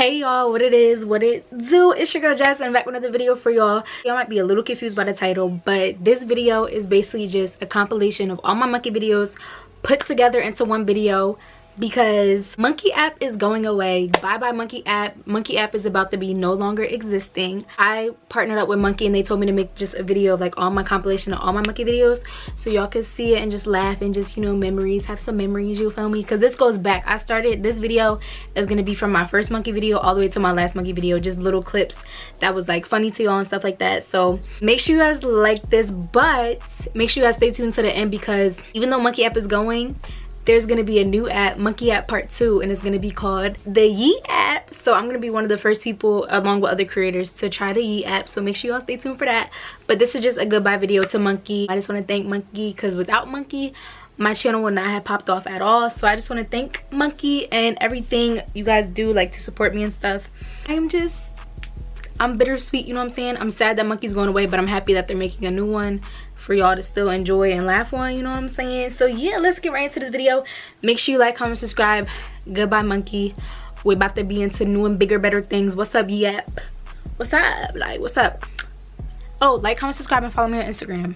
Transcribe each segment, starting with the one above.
Hey y'all, what it is, what it do, it's your girl Jasmine back with another video for y'all. Y'all might be a little confused by the title, but this video is basically just a compilation of all my monkey videos put together into one video, because monkey app is going away. Bye bye monkey app. Monkey app is about to be no longer existing. I partnered up with monkey and they told me to make just a video of like all my compilation of all my monkey videos, so y'all could see it and just laugh and just, you know, memories, have some memories, you feel me? Because this goes back. I started this video is going to be from my first monkey video all the way to my last monkey video, just little clips that was like funny to y'all and stuff like that. So make sure you guys like this, but make sure you guys stay tuned to the end, because even though monkey app is going, there's gonna be a new app, monkey app part 2, and it's gonna be called the Yeet app. So I'm gonna be one of the first people along with other creators to try the Yeet app, so make sure y'all stay tuned for that. But this is just a goodbye video to monkey. I just want to thank monkey, because without monkey my channel would not have popped off at all. So I just want to thank monkey and everything you guys do like to support me and stuff. I'm bittersweet, you know what I'm saying? I'm sad that monkey's going away, but I'm happy that they're making a new one for y'all to still enjoy and laugh on, you know what I'm saying? So yeah, let's get right into this video. Make sure you like, comment, subscribe. Goodbye monkey. We're about to be into new and bigger, better things. What's up, yep? What's up? Like, what's up? Oh, like, comment, subscribe, and follow me on Instagram.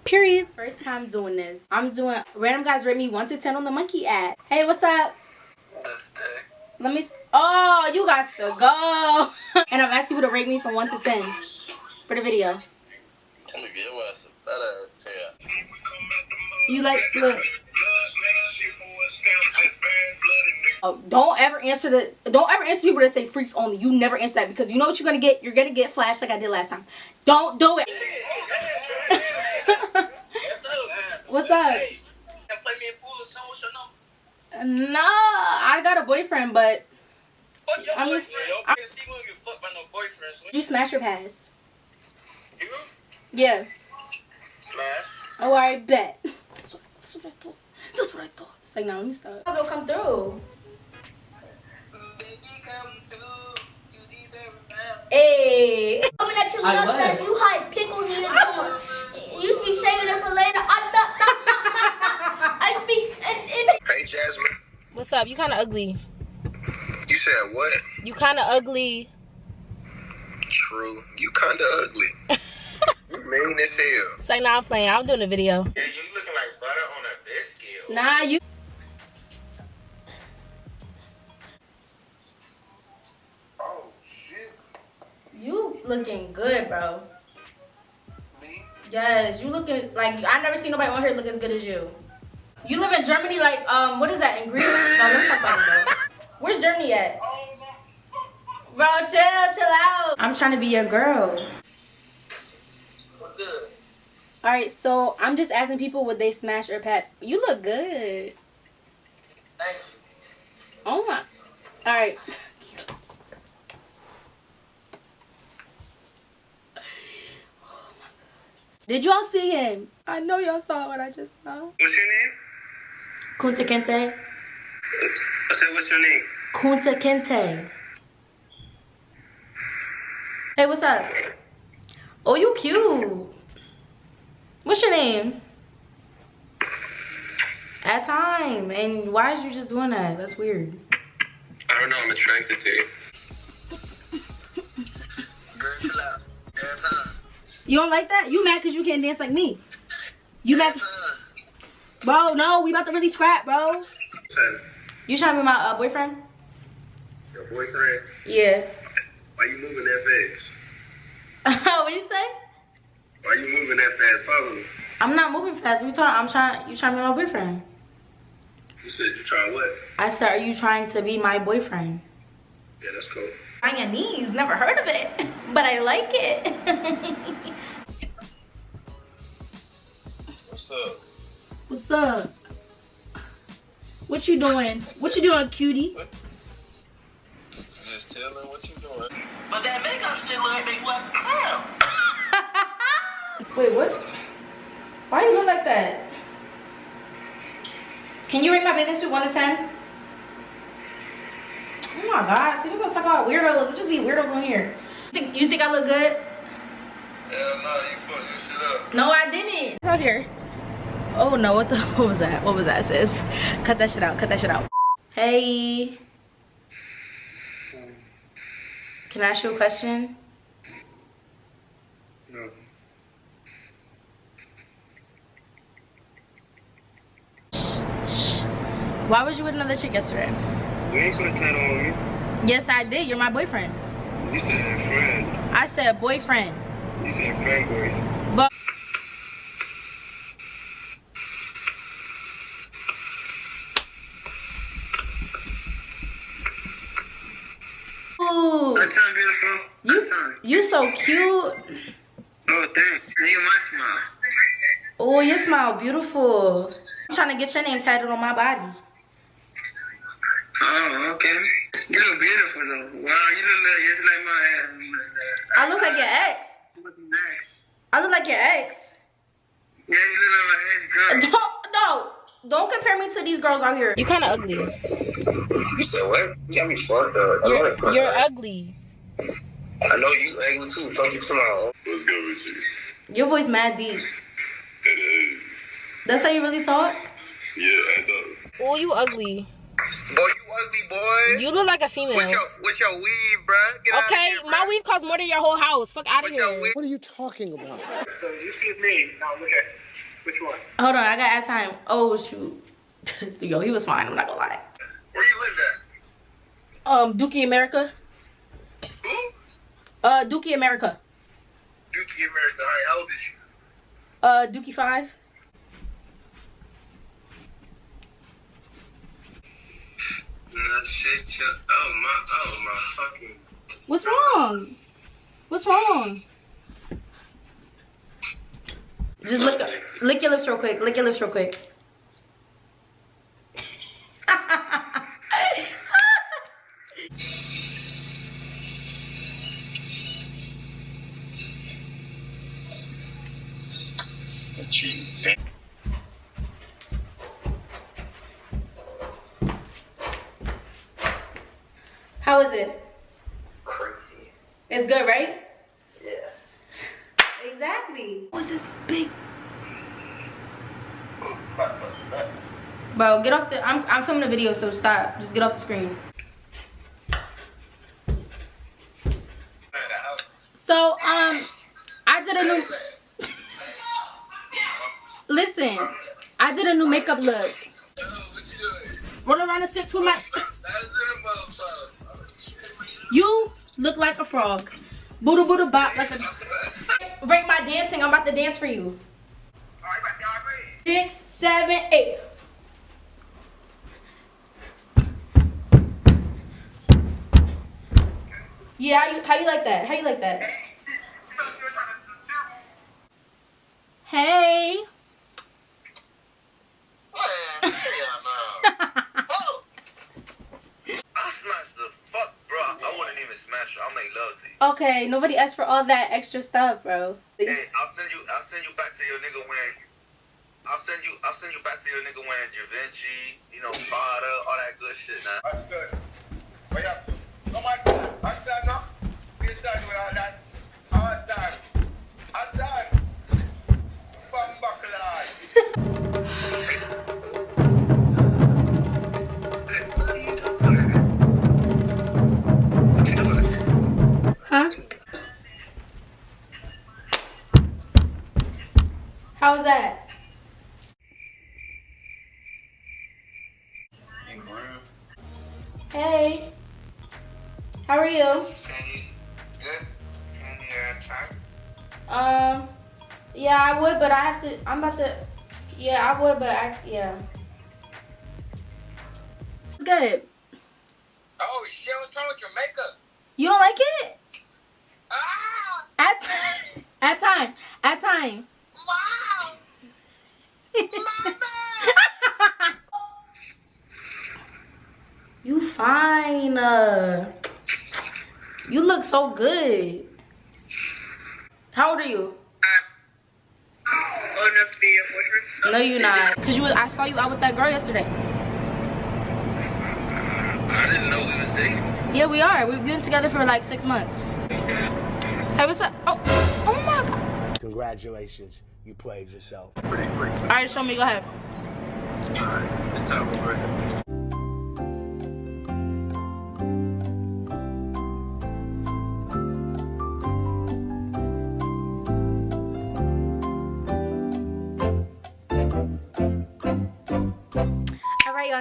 Period. First time doing this. I'm doing random guys rate me 1 to 10 on the monkey app. Hey, what's up? Let me, oh, you got to go. And I'm asking you to rate me from 1 to 10 for the video. I'm gonna give your ass a fat ass 10. You like, look. Oh, don't ever answer people that say freaks only. You never answer that, because you know what you're gonna get? You're gonna get flashed like I did last time. Don't do it. What's up? No, I got a boyfriend, but you smash your pass. You? Yeah. Lash? Oh, alright, bet. That's what I thought. That's what I thought. It's like, now let me stop. Might as well come through. Baby, come through. You deserve a Hey. Coming at you with us, you hide pickles in your door. You be saving it for later. I speak. Hey, Jasmine. What's up? You kind of ugly. You said what? You kind of ugly. True. You kind of ugly. You mean as hell. It's like, nah, I'm playing. I'm doing a video. Yeah, you looking like butter on a biscuit. Nah, you. Oh, shit. You looking good, bro. Me? Yes, you looking like, I never seen nobody on here look as good as you. You live in Germany, like, what is that, in Greece? No, let me stop talking, bro. Where's Germany at? Bro, chill out. I'm trying to be your girl. What's good? Alright, so I'm just asking people would they smash or pass. You look good. Thank you. Oh my. Alright. Did y'all see him? I know y'all saw what I just saw. What's your name? Kunta Kinte. I said, what's your name? Kunta Kinte. Hey, what's up? Oh, you cute. What's your name? At time. And why is you just doing that? That's weird. I don't know. I'm attracted to you. Girl, chill out. At time. You don't like that? You mad because you can't dance like me? You mad? Bro, no. We about to really scrap, bro. You trying to be my boyfriend? Your boyfriend? Yeah. Why you moving that fast? What you say? Why you moving that fast? Follow me. I'm not moving fast. You trying to be my boyfriend? You said you trying what? I said, are you trying to be my boyfriend? Yeah, that's cool. On your knees, never heard of it, but I like it. What's up? What's up? What you doing? What you doing, cutie? Just telling what you doing. But that makeup still look like they left clown. Wait, what? Why you look like that? Can you rate my bathing suit 1 to 10? Oh my god, see what's I'm talking about, weirdos. It just be weirdos on here. You think I look good? Hell no, you fucked this shit up. No, I didn't. It's out here. Oh no, what was that? What was that, sis? Cut that shit out, cut that shit out. Hey. Can I ask you a question? No. Why was you with another chick yesterday? You ain't put a title on me. Yes, I did. You're my boyfriend. You said friend. I said boyfriend. You said friend boy. But ooh, What time, beautiful? What time? you so cute. Oh, thanks. You my smile. Oh, your smile beautiful. I'm trying to get your name tattooed on my body. Oh, okay. You look beautiful though. Wow, you look just like my I look like your ex. You look nice. I look like your ex. Yeah, you look like my ex girl. Don't compare me to these girls out here. You kind of ugly. You said what? You got me fucked up. You're ugly. I know you ugly too. Fuck you tomorrow. What's good with you? Your voice mad deep. It is. That's how you really talk? Yeah, that's up. Oh, you ugly. Boy, you ugly boy. You look like a female. What's your weave, bruh? Get out of Okay, here, my weave costs more than your whole house. Fuck out of here. weave? What are you talking about? So you see me. Now look at which one? Hold on, I got add time. Oh, shoot. Yo, he was fine. I'm not gonna lie. Where you live at? Dookie America. Who? Dookie America. Dookie America. Alright, how old is you? Dookie 5. Shit, oh my fucking. What's wrong? What's wrong? Just lick your lips real quick. Lick your lips real quick. How is it? Crazy. It's good, right? Yeah. Exactly. What's this big? Oh, Bro, get off the. I'm filming a video, so stop. Just get off the screen. So I did a new. Listen, I did a new makeup look. Roll around the 6 with my. You look like a frog. Booda booda bop like a. Rate my dancing. I'm about to dance for you. 6, 7, 8. Yeah, how you like that? How you like that? Hey. I smashed the fuck, bro. I wouldn't even smash her. I'll make love to you. Okay, nobody asked for all that extra stuff, bro. Hey, I'll send you back to your nigga wearing. I'll send you back to your nigga wearing Givenchy, you know, Prada, all that good shit now. That's good. What you have to? No more time. Hard time now. We start doing all that. Hard time. Hard time. Huh? How was that? Hey. How are you? Yeah, I would, but I have to. I'm about to. Yeah, I would, but yeah. It's good. Oh shit! What's wrong with your makeup? You don't like it? Ah! At time. Wow! You fine. You look so good. How old are you? Old enough to be your boyfriend? No, you're not. Cause I saw you out with that girl yesterday. I didn't know we was dating. Yeah, we are. We've been together for like 6 months. Hey, what's up? Oh my God. Congratulations, you played yourself. Pretty quick. All right, show me. Go ahead. Alright, it's over.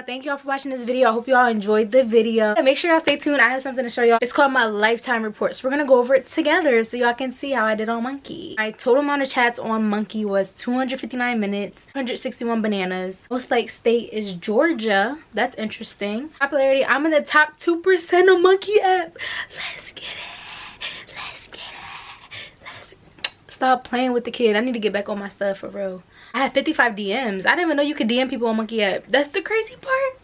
thank y'all for watching this video. I hope y'all enjoyed the video. And make sure y'all stay tuned. I have something to show y'all. It's called my lifetime report, so we're gonna go over it together so y'all can see how I did on Monkey. My total amount of chats on Monkey was 259 minutes, 161 bananas. Most liked state is Georgia. That's interesting. Popularity, I'm in the top 2% of Monkey app. Let's get it. Let's get it. Let's stop playing with the kid. I need to get back on my stuff for real. I have 55 DMs. I didn't even know you could DM people on Monkey app. That's the crazy part.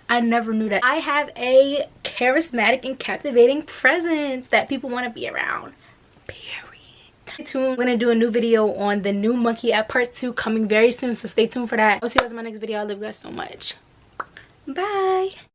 I never knew that. I have a charismatic and captivating presence that people want to be around. Period. Stay tuned. I'm gonna do a new video on the new Monkey app part 2 coming very soon, so stay tuned for that. I'll see you guys in my next video. I love you guys so much. Bye.